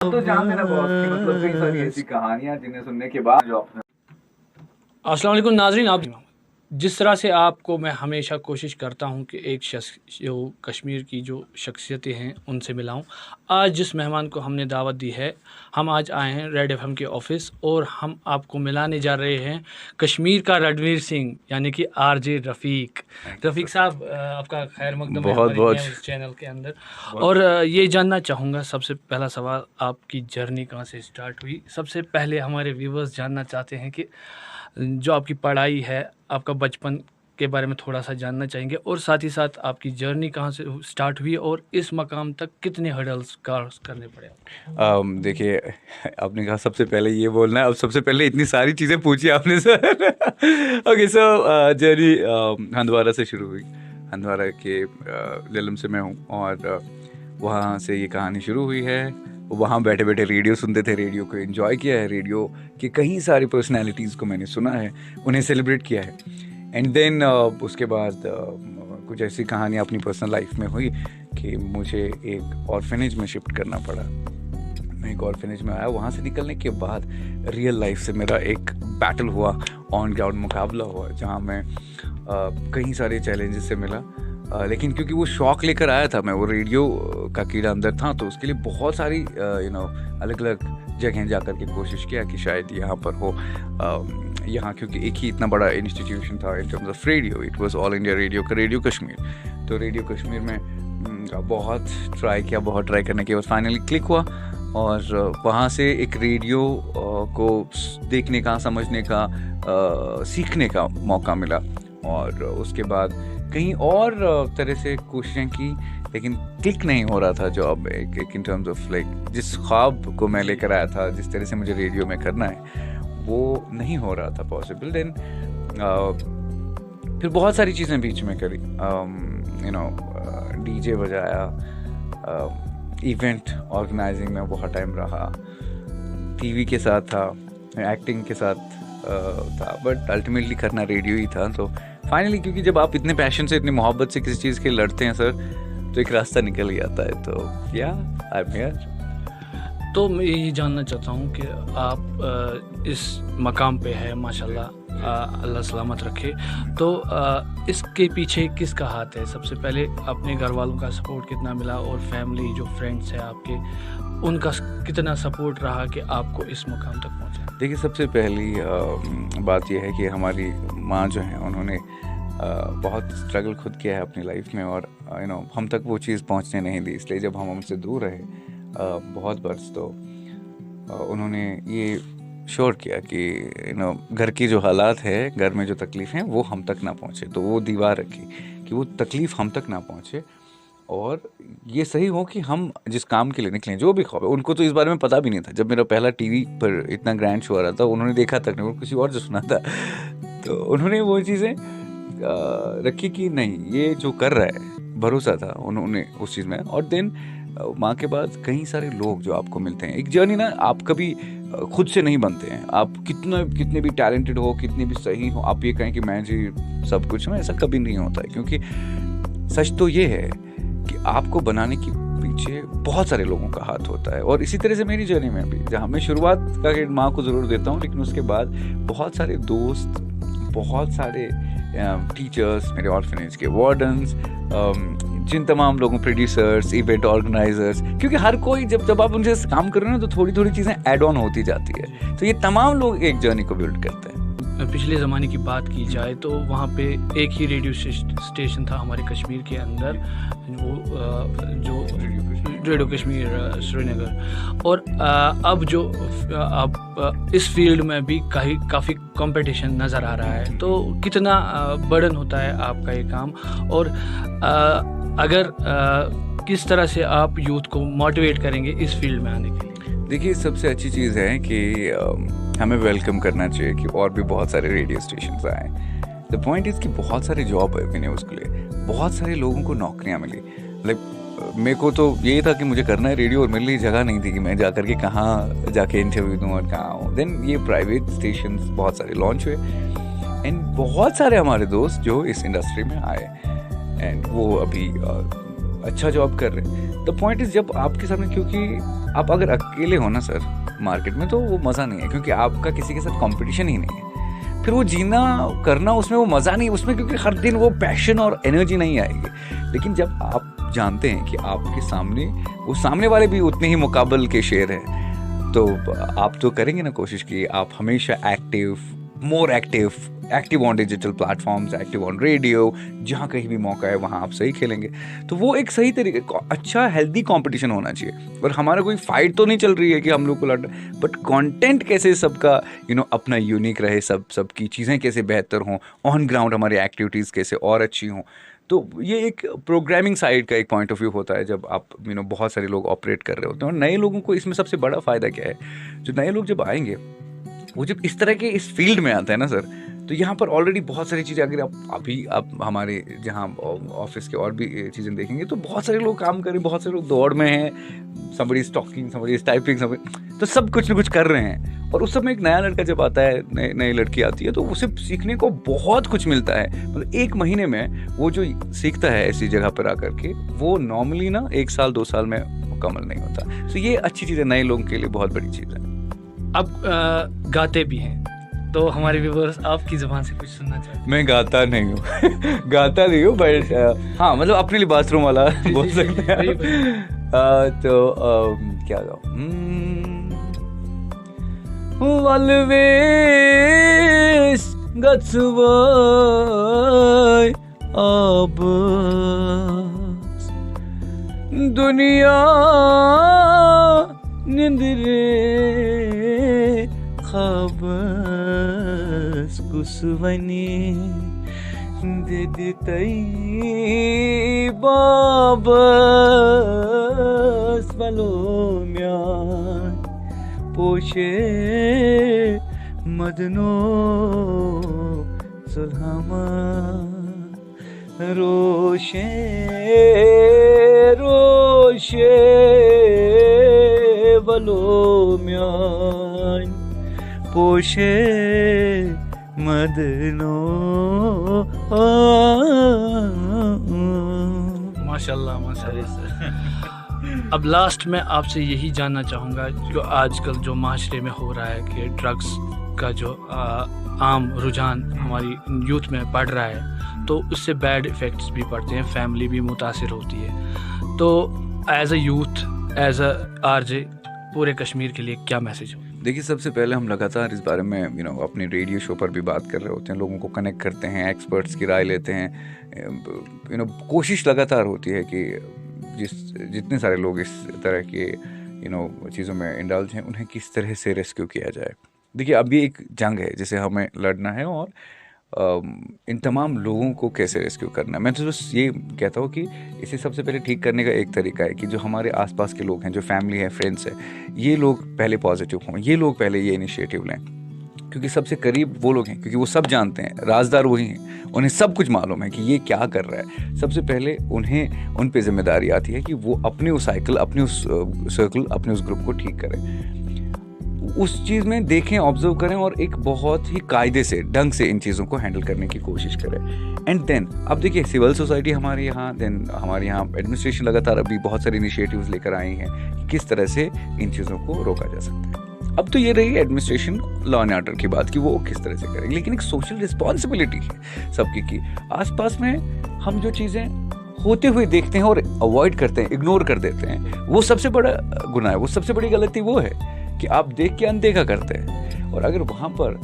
तो जानते ना बॉस की मतलब कई सारी ऐसी कहानियां जिन्हें सुनने के बाद जो अपने अस्सलाम वालेकुम नाज़रीन। आप जिस तरह से आपको मैं हमेशा कोशिश करता हूं कि एक शख्स जो कश्मीर की जो शख्सियतें हैं उनसे मिलाऊं, आज जिस मेहमान को हमने दावत दी है, हम आज आए हैं रेड एफएम के ऑफिस और हम आपको मिलाने जा रहे हैं कश्मीर का रणवीर सिंह यानी कि आरजे रफ़ीक। रफ़ीक साहब, आपका खैर मकदम है बहुत हमारे बहुत न्यूज़ चैनल के अंदर। और ये जानना चाहूँगा, सबसे पहला सवाल, आपकी जर्नी कहाँ से स्टार्ट हुई? सबसे पहले हमारे व्यूवर्स जानना चाहते हैं कि जो आपकी पढ़ाई है, आपका बचपन के बारे में थोड़ा सा जानना चाहेंगे और साथ ही साथ आपकी जर्नी कहाँ से स्टार्ट हुई और इस मकाम तक कितने हर्डल्स क्रॉस करने पड़े आपको? देखिए, आपने कहा सबसे पहले ये बोलना है। अब सबसे पहले इतनी सारी चीज़ें पूछी आपने सर। ओके, सो जर्नी हंदवारा से शुरू हुई। हंदवारा के लेलम से मैं हूँ और वहाँ से ये कहानी शुरू हुई है। वहाँ बैठे बैठे रेडियो सुनते थे, रेडियो को एंजॉय किया है, रेडियो की कई सारी पर्सनालिटीज़ को मैंने सुना है, उन्हें सेलिब्रेट किया है। एंड देन उसके बाद कुछ ऐसी कहानियाँ अपनी पर्सनल लाइफ में हुई कि मुझे एक ऑर्फेनेज में शिफ्ट करना पड़ा। मैं एक ऑर्फेनेज में आया। वहाँ से निकलने के बाद रियल लाइफ से मेरा एक बैटल हुआ, ऑन ग्राउंड मुकाबला हुआ, जहाँ मैं कई सारे चैलेंजेस से मिला। लेकिन क्योंकि वो शौक लेकर आया था, मैं वो रेडियो का कीड़ा अंदर था, तो उसके लिए बहुत सारी अलग अलग जगह जा कर के कोशिश किया कि शायद यहाँ पर हो। यहाँ क्योंकि एक ही इतना बड़ा इंस्टीट्यूशन था in terms of radio, it was all India radio का रेडियो कश्मीर। तो रेडियो कश्मीर में बहुत ट्राई किया, बहुत ट्राई करने के बाद फाइनली क्लिक हुआ और वहाँ से एक रेडियो को देखने का, समझने का, सीखने का मौका मिला। और उसके बाद कहीं और तरह से कोशिशें की, लेकिन क्लिक नहीं हो रहा था जॉब एक इन टर्म्स ऑफ लाइक जिस ख्वाब को मैं लेकर आया था, जिस तरह से मुझे रेडियो में करना है, वो नहीं हो रहा था पॉसिबल। देन फिर बहुत सारी चीज़ें बीच में करी, डीजे बजाया, इवेंट ऑर्गेनाइजिंग में बहुत टाइम रहा, टीवी के साथ था, एक्टिंग के साथ था, बट अल्टीमेटली करना रेडियो ही था। तो फाइनली, क्योंकि जब आप इतने पैशन से, इतनी मोहब्बत से किसी चीज़ के लड़ते हैं सर, तो एक रास्ता निकल ही आता है। तो या आई एम हियर। तो मैं यही जानना चाहता हूँ कि आप इस मकाम पे है माशाल्लाह, अल्लाह सलामत रखे। तो इसके पीछे किसका हाथ है? सबसे पहले अपने घर वालों का सपोर्ट कितना मिला और फैमिली जो फ्रेंड्स हैं आपके, उनका कितना सपोर्ट रहा कि आपको इस मकाम तक पहुँचा? देखिए, सबसे पहली बात यह है कि हमारी माँ जो हैं, उन्होंने बहुत स्ट्रगल खुद किया है अपनी लाइफ में और हम तक वो चीज़ पहुँचने नहीं दी। इसलिए जब हम हमसे दूर रहे बहुत बरस, तो उन्होंने ये श्योर किया कि घर की जो हालात है, घर में जो तकलीफ़ हैं, वो हम तक ना पहुँचे। तो वो दीवार रखी कि वो तकलीफ़ हम तक ना पहुँचे और ये सही हो कि हम जिस काम के लिए निकलें, जो भी ख्वाब है। उनको तो इस बारे में पता भी नहीं था। जब मेरा पहला टीवी पर इतना ग्रैंड शो आ रहा था, उन्होंने देखा तक नहीं, वो किसी और से सुना था। तो उन्होंने वो चीज़ें रखी कि नहीं, ये जो कर रहा है, भरोसा था उन्होंने उस चीज़ में। और देन माँ के बाद कई सारे लोग जो आपको मिलते हैं। एक जर्नी ना, आप कभी खुद से नहीं बनते हैं। आप कितने भी टैलेंटेड हो, कितने भी सही हो, आप ये कहें कि मैं जी सब कुछ हूँ, ऐसा कभी नहीं होता है। क्योंकि सच तो ये है कि आपको बनाने के पीछे बहुत सारे लोगों का हाथ होता है। और इसी तरह से मेरी जर्नी में भी, जहाँ मैं शुरुआत का क्रेडिट माँ को ज़रूर देता हूँ, लेकिन उसके बाद बहुत सारे दोस्त, बहुत सारे टीचर्स, मेरे ऑर्फनेज के वार्डन्स, जिन तमाम लोगों, प्रोड्यूसर्स, इवेंट ऑर्गेनाइजर्स, क्योंकि हर कोई जब आप उनसे काम कर रहे हो ना, तो थोड़ी थोड़ी चीज़ें ऐड ऑन होती जाती है। तो ये तमाम लोग एक जर्नी को बिल्ड करते हैं। पिछले ज़माने की बात की जाए तो वहाँ पे एक ही रेडियो स्टेशन था हमारे कश्मीर के अंदर, जो रेडियो कश्मीर श्रीनगर। और अब जो अब इस फील्ड में भी काफ़ी कंपटीशन नज़र आ रहा है। तो कितना बर्डन होता है आपका ये काम, और अगर किस तरह से आप यूथ को मोटिवेट करेंगे इस फील्ड में आने के लिए? देखिए, सबसे अच्छी चीज़ है कि हमें वेलकम करना चाहिए कि और भी बहुत सारे रेडियो स्टेशंस आए। द पॉइंट इज़ कि बहुत सारे जॉब है मैंने उसके लिए, बहुत सारे लोगों को नौकरियां मिली। लाइक मेरे को तो यही था कि मुझे करना है रेडियो, और मेरे लिए जगह नहीं थी कि मैं जा कर के कहाँ जाके इंटरव्यू दूँ और कहाँ हूँ। देन ये प्राइवेट स्टेशंस बहुत सारे लॉन्च हुए एंड बहुत सारे हमारे दोस्त जो इस इंडस्ट्री में आए, एंड वो अभी अच्छा जॉब कर रहे हैं। द पॉइंट इज जब आपके सामने, क्योंकि आप अगर अकेले हो ना सर मार्केट में, तो वो मज़ा नहीं है, क्योंकि आपका किसी के साथ कंपटीशन ही नहीं है। फिर वो जीना करना उसमें वो मज़ा नहीं है उसमें, क्योंकि हर दिन वो पैशन और एनर्जी नहीं आएगी। लेकिन जब आप जानते हैं कि आपके सामने वो सामने वाले भी उतने ही मुकाबल के शेर हैं, तो आप तो करेंगे ना कोशिश की आप हमेशा active, more active on digital platforms, active on radio, जहाँ कहीं भी मौका है वहाँ आप सही खेलेंगे। तो वो एक सही तरीके, अच्छा हेल्दी कंपटीशन होना चाहिए। और हमारा कोई फाइट तो नहीं चल रही है कि हम लोग को लड़, बट कंटेंट कैसे सबका अपना यूनिक रहे, सबकी चीज़ें कैसे बेहतर हों, ऑन ग्राउंड हमारी एक्टिविटीज़ कैसे और अच्छी हों। तो ये एक प्रोग्रामिंग साइड का एक पॉइंट ऑफ व्यू होता है जब आप बहुत सारे लोग ऑपरेट कर रहे होते हैं। और नए लोगों को इसमें सबसे बड़ा फ़ायदा क्या है, जो नए लोग जब आएंगे वो जब इस तरह के इस फील्ड में आता है ना सर, तो यहाँ पर ऑलरेडी बहुत सारी चीज़ें, अगर आप हमारे जहाँ ऑफिस के और भी चीज़ें देखेंगे तो बहुत सारे लोग काम कर रहे हैं, बहुत सारे लोग दौड़ में हैं, somebody is talking, somebody is typing, तो सब कुछ न कुछ कर रहे हैं। और उस समय एक नया लड़का जब आता है, नई लड़की आती है, तो उसे सीखने को बहुत कुछ मिलता है। मतलब 1 महीने में वो जो सीखता है ऐसी जगह पर आकर के, वो नॉर्मली ना 1 साल 2 साल में मुकम्मल नहीं होता। तो ये अच्छी चीज़ है, नए लोगों के लिए बहुत बड़ी चीज़ है। अब गाते भी हैं, तो हमारे व्यूअर्स आपकी ज़बान से कुछ सुनना चाहते हैं। मैं गाता नहीं हूँ बट हाँ, मतलब अपने लिए बाथरूम वाला बोल सकते हैं। तो क्या गाऊँ, always God's way abas दुनिया निंदरे खबस कुसवनी दे देतई बाबस बलो म्यान पोशे मदनो सुलहमा रोशे बलो म्यान पोशे मदनो। माशाल्लाह माशाल्लाह। अब लास्ट में आपसे यही जानना चाहूँगा, जो आजकल जो माशरे में हो रहा है कि ड्रग्स का जो आम रुझान हमारी यूथ में बढ़ रहा है, तो उससे बैड इफ़ेक्ट्स भी पड़ते हैं, फैमिली भी मुतासिर होती है। तो as a youth, as a RJ, पूरे कश्मीर के लिए क्या मैसेज हो? देखिए, सबसे पहले हम लगातार इस बारे में अपने रेडियो शो पर भी बात कर रहे होते हैं, लोगों को कनेक्ट करते हैं, एक्सपर्ट्स की राय लेते हैं। कोशिश लगातार होती है कि जितने सारे लोग इस तरह के चीज़ों में इंडल्ज हैं, उन्हें किस तरह से रेस्क्यू किया जाए। देखिए, अब ये एक जंग है जिसे हमें लड़ना है, और इन तमाम लोगों को कैसे रेस्क्यू करना है। मैं तो बस ये कहता हूँ कि इसे सबसे पहले ठीक करने का एक तरीका है कि जो हमारे आसपास के लोग हैं, जो फैमिली है, फ्रेंड्स है, ये लोग पहले पॉजिटिव हों, ये लोग पहले ये इनिशिएटिव लें, क्योंकि सबसे करीब वो लोग हैं, क्योंकि वो सब जानते हैं, राजदार वही हैं, उन्हें सब कुछ मालूम है कि ये क्या कर रहा है। सबसे पहले उन्हें उन पे जिम्मेदारी आती है कि वो अपने उस साइकिल, अपने उस सर्कल, अपने उस ग्रुप को ठीक करें, उस चीज़ में देखें, ऑब्जर्व करें, और एक बहुत ही कायदे से, ढंग से इन चीज़ों को हैंडल करने की कोशिश करें। एंड देन अब देखिए, सिविल सोसाइटी हमारे यहाँ, देन हमारे यहाँ एडमिनिस्ट्रेशन लगातार अभी बहुत सारे इनिशिएटिव्स लेकर आई हैं कि किस तरह से इन चीज़ों को रोका जा सकता है। अब तो ये रही एडमिनिस्ट्रेशन, लॉ एंड ऑर्डर की बात कि वो किस तरह से करेंगे, लेकिन एक सोशल रिस्पॉन्सिबिलिटी है सबकी की आसपास में हम जो चीज़ें होते हुए देखते हैं और अवॉइड करते हैं, इग्नोर कर देते हैं, वो सबसे बड़ा गुनाह है, वो सबसे बड़ी गलती वो है कि आप देख के अनदेखा करते हैं। और अगर वहाँ पर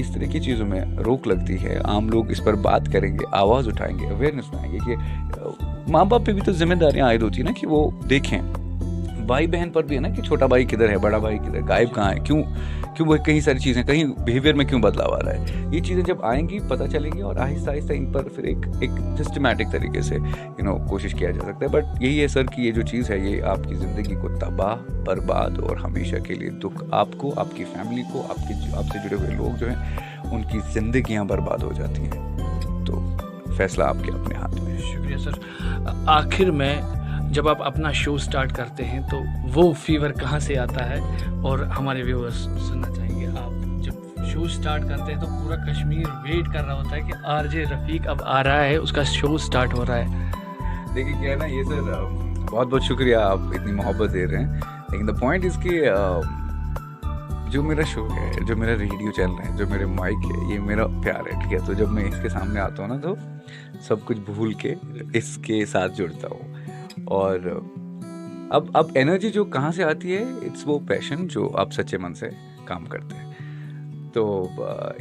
इस तरह की चीज़ों में रोक लगती है, आम लोग इस पर बात करेंगे, आवाज़ उठाएंगे, अवेयरनेस बनाएंगे कि माँ बाप पे भी तो जिम्मेदारियाँ आयद होती है ना कि वो देखें। भाई बहन पर भी है ना कि छोटा भाई किधर है, बड़ा भाई किधर, गायब कहाँ है, क्यों वो कई सारी चीज़ें, कहीं बिहेवियर में क्यों बदलाव आ रहा है। ये चीज़ें जब आएंगी पता चलेंगी, और आहिस्ता आहिस्ता इन पर फिर एक सिस्टमैटिक तरीके से कोशिश किया जा सकता है। बट यही है सर कि ये जो चीज़ है, ये आपकी ज़िंदगी को तबाह, बर्बाद और हमेशा के लिए दुख, आपको, आपकी फैमिली को, आपसे जुड़े हुए लोग जो हैं, उनकी ज़िंदगियाँ बर्बाद हो जाती हैं। तो फैसला आपके अपने हाथ में है। शुक्रिया सर। आखिर में जब आप अपना शो स्टार्ट करते हैं तो वो फीवर कहाँ से आता है, और हमारे व्यूअर्स सुनना चाहेंगे, आप जब शो स्टार्ट करते हैं तो पूरा कश्मीर वेट कर रहा होता है कि आरजे रफ़ीक अब आ रहा है, उसका शो स्टार्ट हो रहा है। देखिए क्या है ना ये सर, बहुत बहुत शुक्रिया आप इतनी मोहब्बत दे रहे हैं, लेकिन द पॉइंट इज कि जो मेरा शो है, जो मेरा रेडियो चैनल है, जो मेरे माइक है, ये मेरा प्यार है, ठीक है। तो जब मैं इसके सामने आता हूँ ना तो सब कुछ भूल के इसके साथ जुड़ता हूँ। और अब एनर्जी जो कहाँ से आती है, इट्स वो पैशन जो आप सच्चे मन से काम करते हैं। तो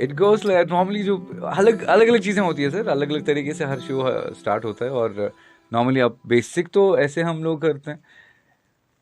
इट गोज लाइक नॉर्मली जो अलग अलग चीज़ें होती है सर, अलग अलग तरीके से हर शो स्टार्ट होता है। और नॉर्मली आप बेसिक तो ऐसे हम लोग करते हैं।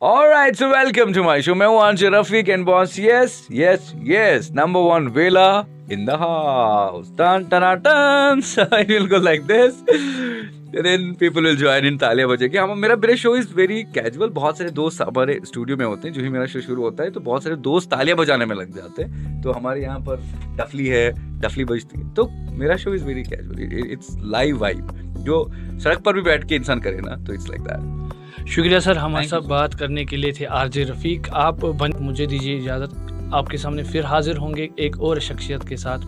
Alright, so welcome to my show. मैं हूँ आंशर Rafiq and boss, yes, number one Vela in the house. Dun dun dun dun. So I will go like this. And then people will join in, तालियां बजेगी। हम मेरा show is very casual. बहुत सारे दोस्त हमारे studio में होते हैं, जो ही मेरा शो शुरू होता है तो बहुत सारे दोस्त तालियां बजाने में लग जाते हैं। तो हमारे यहाँ पर डफली बजती है। तो मेरा show is very casual, it's live vibe. जो सड़क पर भी बैठ के इंसान करे ना तो इट्स लाइक दैट। शुक्रिया सर, हमारे साथ बात करने के लिए थे आरजे रफीक। आप मुझे दीजिए इजाज़त, आपके सामने फिर हाजिर होंगे एक और शख्सियत के साथ।